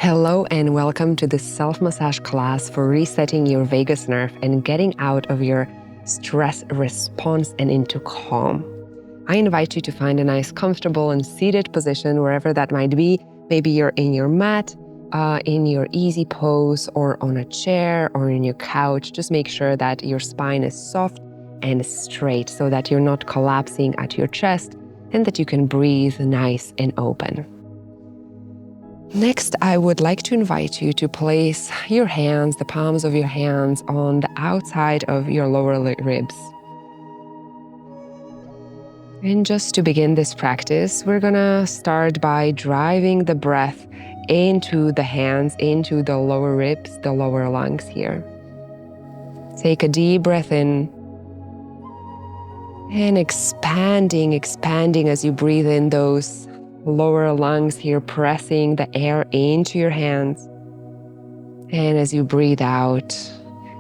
Hello and welcome to this self-massage class for resetting your vagus nerve and getting out of your stress response and into calm. I invite you to find a nice, comfortable and seated position wherever that might be. Maybe you're in your mat, in your easy pose, or on a chair, or in your couch. Just make sure that your spine is soft and straight so that you're not collapsing at your chest and that you can breathe nice and open. Next, I would like to invite you to place your hands, the palms of your hands, on the outside of your lower ribs. And just to begin this practice, we're gonna start by driving the breath into the hands, into the lower ribs, the lower lungs here. Take a deep breath in and expanding as you breathe in those lower lungs here, pressing the air into your hands. And as you breathe out,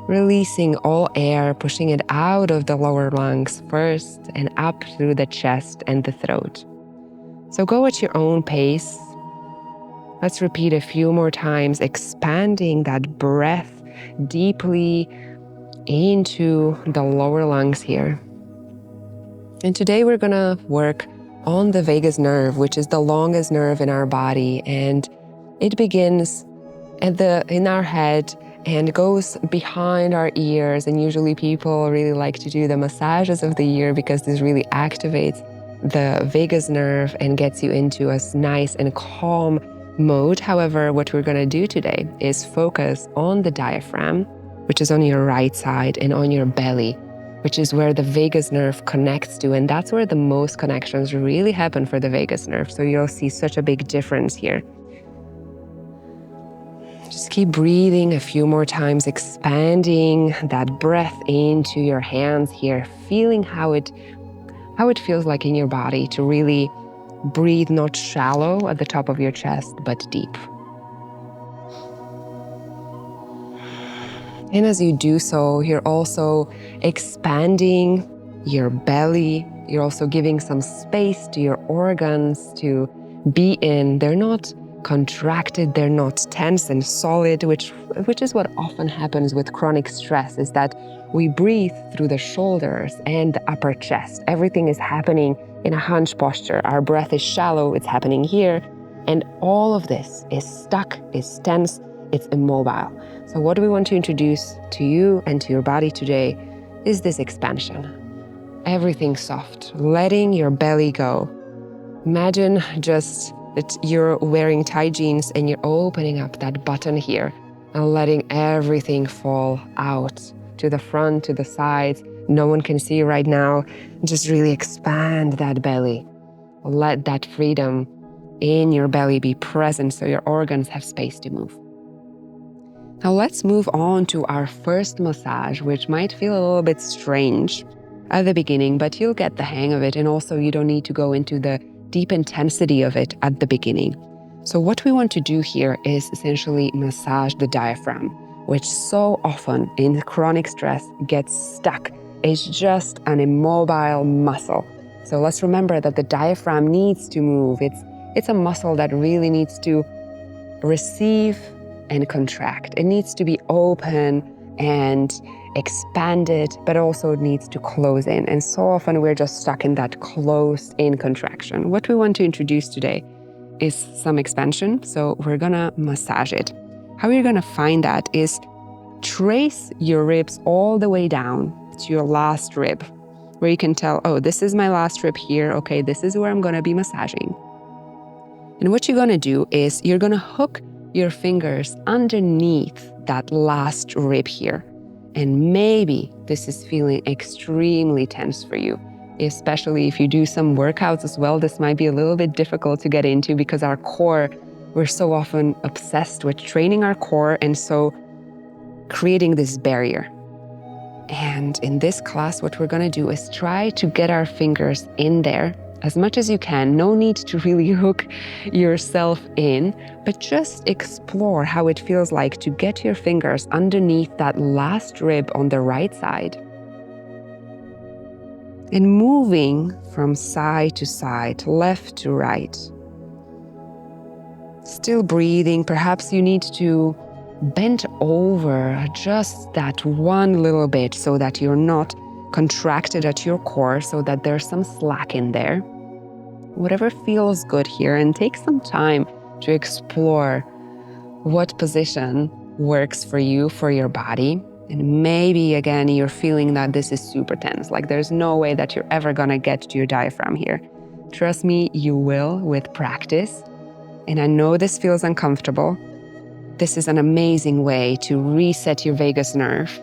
releasing all air, pushing it out of the lower lungs first and up through the chest and the throat. So go at your own pace. Let's repeat a few more times, expanding that breath deeply into the lower lungs here. And today we're gonna work on the vagus nerve, which is the longest nerve in our body, and it begins in our head and goes behind our ears. And usually people really like to do the massages of the ear because this really activates the vagus nerve and gets you into a nice and calm mode. However, what we're going to do today is focus on the diaphragm, which is on your right side, and on your belly, which is where the vagus nerve connects to. And that's where the most connections really happen for the vagus nerve. So you'll see such a big difference here. Just keep breathing a few more times, expanding that breath into your hands here, feeling how it feels like in your body to really breathe not shallow at the top of your chest, but deep. And as you do so, you're also expanding your belly. You're also giving some space to your organs to be in. They're not contracted, they're not tense and solid, which is what often happens with chronic stress, is that we breathe through the shoulders and the upper chest. Everything is happening in a hunch posture. Our breath is shallow, it's happening here. And all of this is stuck, is tense, it's immobile. So what we want to introduce to you and to your body today is this expansion. Everything soft, letting your belly go. Imagine just that you're wearing tight jeans and you're opening up that button here and letting everything fall out to the front, to the sides. No one can see you right now. Just really expand that belly. Let that freedom in your belly be present so your organs have space to move. Now let's move on to our first massage, which might feel a little bit strange at the beginning, but you'll get the hang of it. And also you don't need to go into the deep intensity of it at the beginning. So what we want to do here is essentially massage the diaphragm, which so often in chronic stress gets stuck. It's just an immobile muscle. So let's remember that the diaphragm needs to move. It's a muscle that really needs to receive and contract. It needs to be open and expanded, but also it needs to close in. And so often we're just stuck in that closed in contraction. What we want to introduce today is some expansion. So we're gonna massage it. How you're gonna find that is trace your ribs all the way down to your last rib, where you can tell, oh, this is my last rib here. Okay, this is where I'm gonna be massaging. And what you're gonna do is you're gonna hook your fingers underneath that last rib here. And maybe this is feeling extremely tense for you, especially if you do some workouts as well. This might be a little bit difficult to get into because our core, we're so often obsessed with training our core and so creating this barrier. And in this class, what we're gonna do is try to get our fingers in there as much as you can. No need to really hook yourself in, but just explore how it feels like to get your fingers underneath that last rib on the right side. And moving from side to side, left to right. Still breathing. Perhaps you need to bend over just that one little bit so that you're not contracted at your core, so that there's some slack in there. Whatever feels good here, and take some time to explore what position works for you, for your body. And maybe again, you're feeling that this is super tense, like there's no way that you're ever gonna get to your diaphragm here. Trust me, you will with practice. And I know this feels uncomfortable. This is an amazing way to reset your vagus nerve,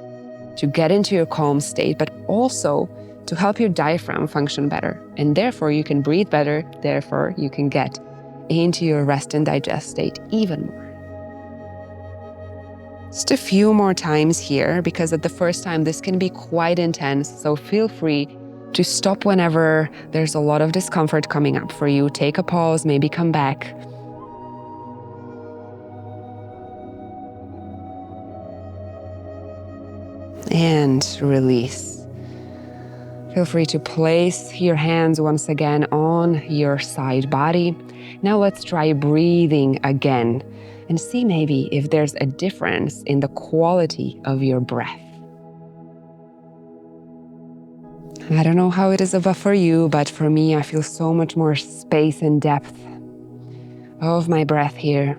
to get into your calm state, but also to help your diaphragm function better. And therefore you can breathe better, therefore you can get into your rest and digest state even more. Just a few more times here, because at the first time this can be quite intense, so feel free to stop whenever there's a lot of discomfort coming up for you. Take a pause, maybe come back. And release. Feel free to place your hands once again on your side body. Now let's try breathing again and see maybe if there's a difference in the quality of your breath. I don't know how it is for you, but for me, I feel so much more space and depth of my breath here.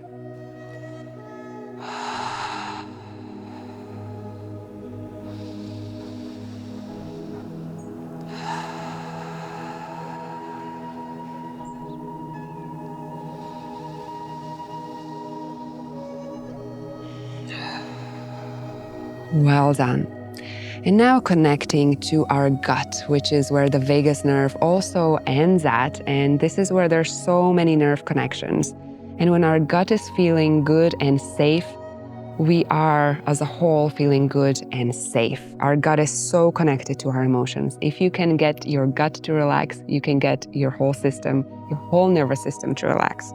Well done. And now connecting to our gut, which is where the vagus nerve also ends at. And this is where there's so many nerve connections. And when our gut is feeling good and safe, we are as a whole feeling good and safe. Our gut is so connected to our emotions. If you can get your gut to relax, you can get your whole system, your whole nervous system to relax.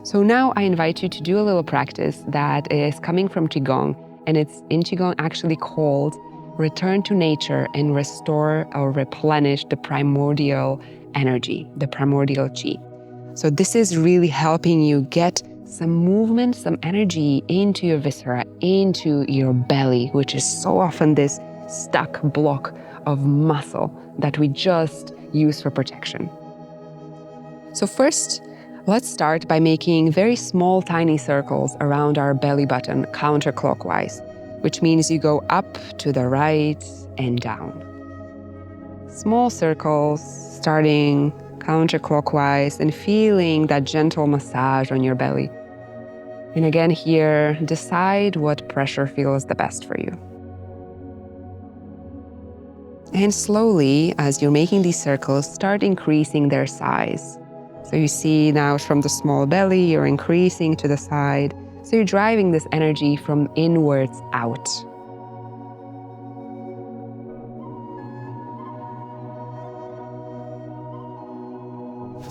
So now I invite you to do a little practice that is coming from Qigong, and it's in Qigong actually called return to nature and restore or replenish the primordial energy, the primordial qi. So this is really helping you get some movement, some energy into your viscera, into your belly, which is so often this stuck block of muscle that we just use for protection. So first, let's start by making very small, tiny circles around our belly button counterclockwise, which means you go up to the right and down. Small circles starting counterclockwise and feeling that gentle massage on your belly. And again here, decide what pressure feels the best for you. And slowly, as you're making these circles, start increasing their size. So you see now from the small belly, you're increasing to the side. So you're driving this energy from inwards out.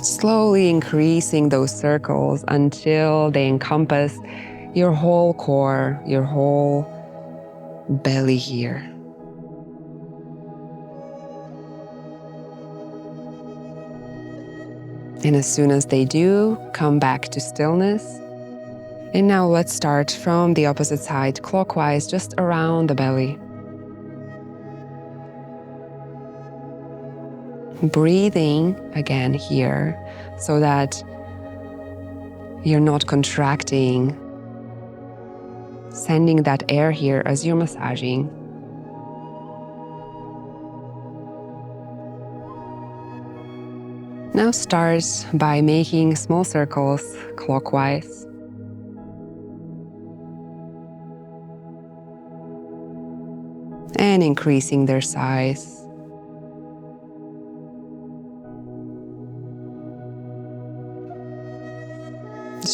Slowly increasing those circles until they encompass your whole core, your whole belly here. And as soon as they do, come back to stillness. And now let's start from the opposite side, clockwise, just around the belly. Breathing again here so that you're not contracting, sending that air here as you're massaging. Now start by making small circles clockwise. And increasing their size.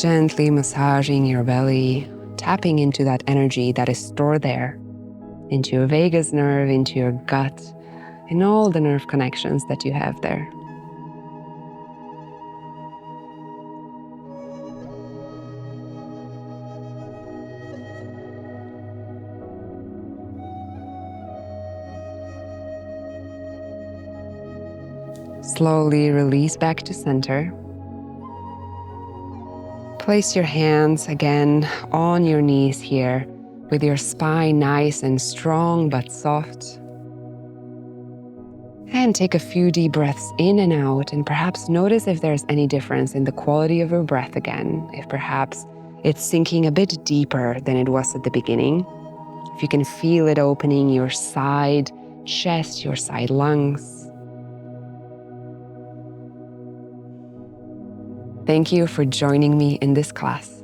Gently massaging your belly, tapping into that energy that is stored there, into your vagus nerve, into your gut, and all the nerve connections that you have there. Slowly release back to center. place your hands again on your knees here with your spine nice and strong but soft. And take a few deep breaths in and out, and perhaps notice if there's any difference in the quality of your breath again, if perhaps it's sinking a bit deeper than it was at the beginning. If you can feel it opening your side chest, your side lungs. Thank you for joining me in this class.